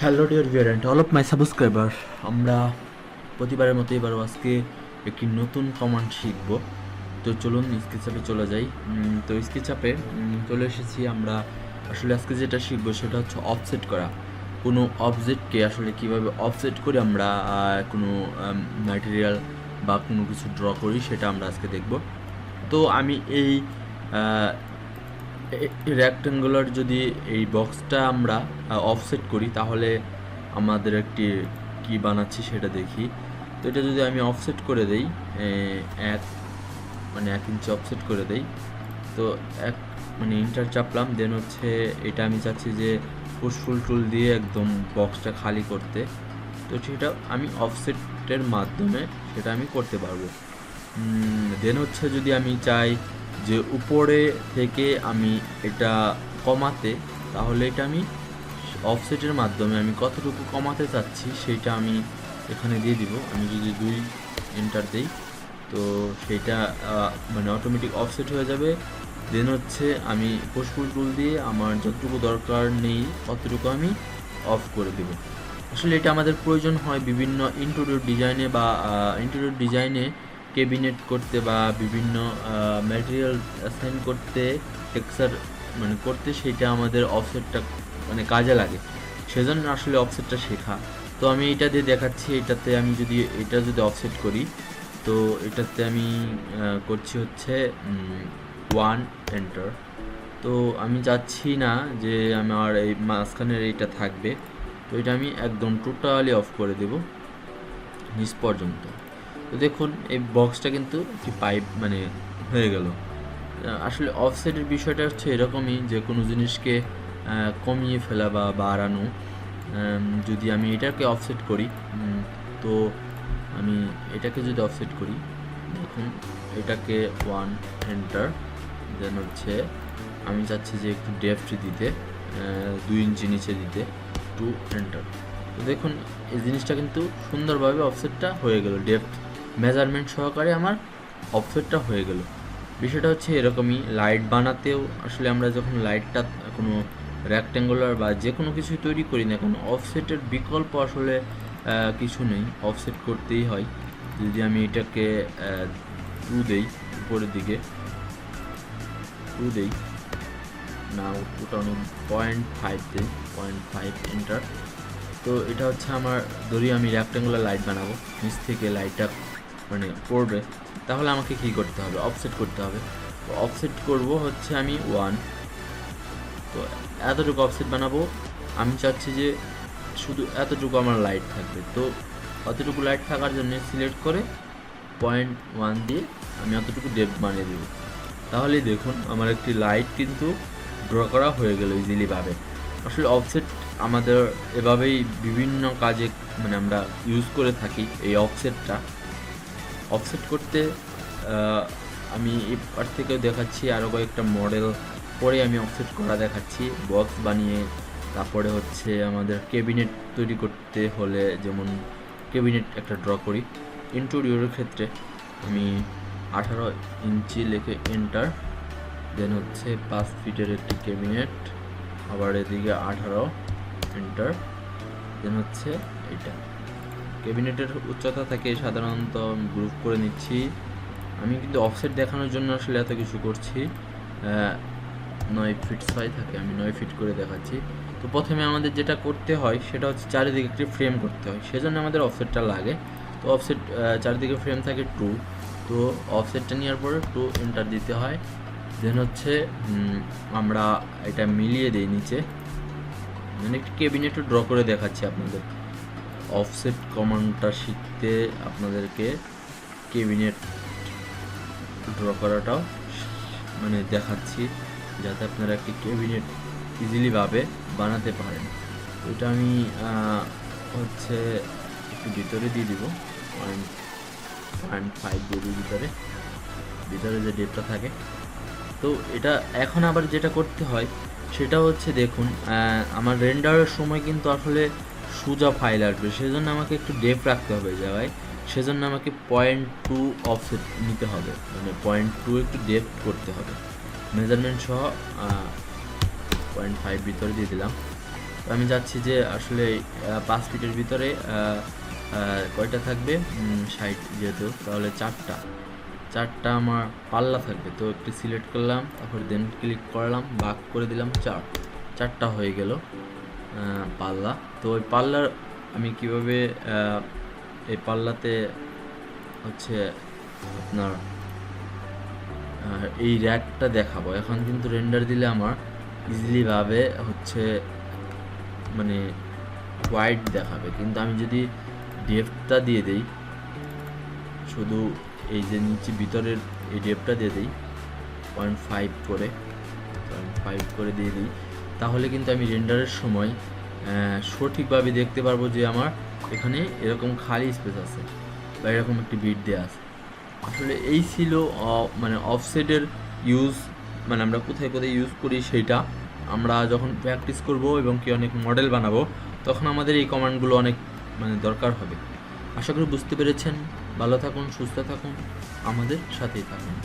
Hello dear viewer and all of my subscriber, আমরা প্রতিবারের মতো এবারও আজকে একটি নতুন কমান্ড শিখব। তো চলুন স্কেচআপে চলে যাই। তো স্কেচআপে চলে এসেছি আমরা। আসলে আজকে যেটা শিখবো সেটা হচ্ছে অফসেট করা। কোনো অবজেক্টকে আসলে কিভাবে অফসেট করে আমরা কোনো ম্যাটেরিয়াল বা কোনো কিছু ড্র করি সেটা আমরা আজকে দেখব। তো আমি এই রেক্ট্যাঙ্গুলার যদি এই বক্সটা আমরা অফসেট করি তাহলে আমাদের একটি কি বানাচ্ছি সেটা দেখি। তো এটা যদি আমি অফসেট করে দেই, এক 1 ইঞ্চি অফসেট করে দেই, তো ইন্টার চাপলাম, দেন হচ্ছে এটা আমি চাচ্ছি যে পুশফুল টুল দিয়ে একদম বক্সটা খালি করতে। তো সেটা আমি অফসেটের মাধ্যমে সেটা আমি করতে পারবো। দেন হচ্ছে যদি আমি চাই যে উপরে থেকে আমি এটা কমাতে, তাহলে এটা আমি অফসেটের মাধ্যমে আমি কতটুকু কমাতে চাচ্ছি সেইটা আমি এখানে দিয়ে দিব। আমি যদি 2 এন্টার দেই তো সেইটা অটোমেটিক অফসেট হয়ে যাবে। দেন হচ্ছে আমি পুশফুল টুল দিয়ে আমার যতটুকু দরকার নেই ততটুকু আমি অফ করে দেব। আসলে এটা আমাদের প্রয়োজন হয় বিভিন্ন ইন্টেরিয়র ডিজাইনে বা ইন্টেরিয়র ডিজাইনে ক্যাবিনেট করতে বা বিভিন্ন ম্যাটেরিয়াল অ্যাসাইন করতে, টেক্সচার করতে, সেটা আমাদের অফসেটটা কাজে লাগে। সেজন্য আসলে অফসেটটা শেখা। তো আমি এটা দিয়ে দেখাচ্ছি। এটাতে আমি যদি এটা অফসেট করি, তো এটাতে আমি করছি হচ্ছে 1 এন্টার। তো আমি চাচ্ছি না যে আমার এই মাঝখানের এইটা থাকবে, তো এটা আমি একদম টোটালি অফ করে দেব নিচ পর্যন্ত। তো দেখুন এই বক্সটা কিন্তু একটি পাইপ হয়ে গেল। আসলে অফসেটের বিষয়টা হচ্ছে এরকমই, যে কোনো জিনিসকে কমিয়ে ফেলা বা বাড়ানো। যদি আমি এটাকে অফসেট করি, তো আমি এটাকে যদি অফসেট করি, দেখুন এটাকে 1 এন্টার, দেন হচ্ছে আমি চাচ্ছি যে একটু ডেপথ দিতে, 2 ইঞ্চি নিচে দিতে, 2 এন্টার। তো দেখুন এই জিনিসটা কিন্তু সুন্দরভাবে অফসেটটা হয়ে গেল, ডেপথ মেজারমেন্ট সহকারে আমার অফসেটটা হয়ে গেল। বিষয়টা হচ্ছে এরকমই লাইট বানাতেও। আসলে আমরা যখন লাইটটা কোনো রেক্ট্যাঙ্গুলার বা যে কোনো কিছুই তৈরি করি না, কোনো অফসেটের বিকল্প আসলে কিছু নেই, অফসেট করতেই হয়। যদি আমি এটাকে 2 দেই, উপরের দিকে 2 দেই না, ওটা 0.5 দেই, 0.5 এন্টার। তো এটা হচ্ছে আমার, ধরি আমি রেক্ট্যাঙ্গুলার লাইট বানাবো, নিচ থেকে লাইটটা পড়বে, তাহলে আমাকে কী করতে হবে? অফসেট করতে হবে। তো অফসেট করব হচ্ছে আমি 1। তো এতটুকু অফসেট বানাবো। আমি চাচ্ছি যে শুধু এতটুকু আমার লাইট থাকবে। তো অতটুকু লাইট থাকার জন্য সিলেক্ট করে 0.1 দিয়ে আমি অতটুকু ডেপথ বানিয়ে দেব। তাহলেই দেখুন আমার একটি লাইট কিন্তু ড্র করা হয়ে গেল ইজিলিভাবে। আসলে অফসেট আমাদের এভাবেই বিভিন্ন কাজে আমরা ইউজ করে থাকি। এই অফসেটটা অফসেট করতে আমি এবার থেকেও দেখাচ্ছি, আরও কয়েকটা মডেল পরে আমি অফসেট করা দেখাচ্ছি। বক্স বানিয়ে তারপরে হচ্ছে আমাদের ক্যাবিনেট তৈরি করতে হলে, যেমন ক্যাবিনেট একটা ড্র করি ইন্টেরিয়রের ক্ষেত্রে, আমি 18 ইঞ্চি লিখে এন্টার, দেন হচ্ছে 5 ফিটের একটি ক্যাবিনেট, আবার এদিকে 18 এন্টার, দেন হচ্ছে এটা ক্যাবিনেটের উচ্চতা থাকে সাধারণত গ্রুপ করে নিচ্ছি। আমি কিন্তু অফসেট দেখানোর জন্য আসলে এত কিছু করছি। 9 ফিট 6 থাকে, আমি 9 ফিট করে দেখাচ্ছি। তো প্রথমে আমাদের যেটা করতে হয় সেটা হচ্ছে চারিদিকে একটি ফ্রেম করতে হয়, সেজন্য আমাদের অফসেটটা লাগে। তো অফসেট চারিদিকে ফ্রেম থাকে 2। তো অফসেটটা নেওয়ার পরে 2 এন্টার দিতে হয়। দেন হচ্ছে আমরা এটা মিলিয়ে দিই নিচে, একটি ক্যাবিনেটও ড্র করে দেখাচ্ছি আপনাদের। অফসেট কমান্ডটা শিখতে আপনাদেরকে ক্যাবিনেট ড্র করাটাও দেখাচ্ছি, যাতে আপনারা একটি ক্যাবিনেট ইজিলিভাবে বানাতে পারেন। তো এটা আমি হচ্ছে একটু ভিতরে দিয়ে দিব, 0.5 দিয়ে দিই ভিতরে যে ডেপটা থাকে। তো এটা এখন আবার যেটা করতে হয় সেটা হচ্ছে, দেখুন আমার রেন্ডারের সময় কিন্তু আসলে সোজা ফাইল আসবে, সেজন্য আমাকে একটু ডেপ রাখতে হবে এই জায়গায়। সেজন্য আমাকে 0.2 অফসেট নিতে হবে, 0.2 একটু ডেপ করতে হবে মেজারমেন্ট সহ। 0.5 ভিতরে দিয়ে দিলাম। তো আমি যাচ্ছি যে আসলে 5 ফিটের ভিতরে কয়টা থাকবে, 60 যেহেতু, তাহলে চারটা আমার পাল্লা থাকবে। তো একটু সিলেক্ট করলাম, তারপর দেন ক্লিক করলাম, ভাগ করে দিলাম, চারটা হয়ে গেল পাল্লা। তো ওই পাল্লার আমি কিভাবে এই পাল্লাতে হচ্ছে আপনার এই র্যাকটা দেখাবো। এখন কিন্তু রেন্ডার দিলে আমার ইজিলি ভাবে হচ্ছে মানে হোয়াইট দেখাবে, কিন্তু আমি যদি ডেপথটা দিয়ে দেই, শুধু এই যে নিচে ভিতরের এই ডেপথটা দিয়ে দিই 0.5 করে দিয়ে দিই, তাহলে কিন্তু আমি রেন্ডারের সময় সঠিকভাবে দেখতে পারবো যে আমার এখানে এরকম খালি স্পেস আছে বা এরকম একটি বিট দেওয়া আছে। আসলে এই ছিল মানে অফসেটের ইউজ, মানে আমরা কোথায় কোথায় ইউজ করি সেইটা আমরা যখন প্র্যাকটিস করব এবং কি অনেক মডেল বানাবো, তখন আমাদের এই কমান্ডগুলো অনেক মানে দরকার হবে। আশা করি বুঝতে পেরেছেন। ভালো থাকুন, সুস্থ থাকুন, আমাদের সাথেই থাকুন।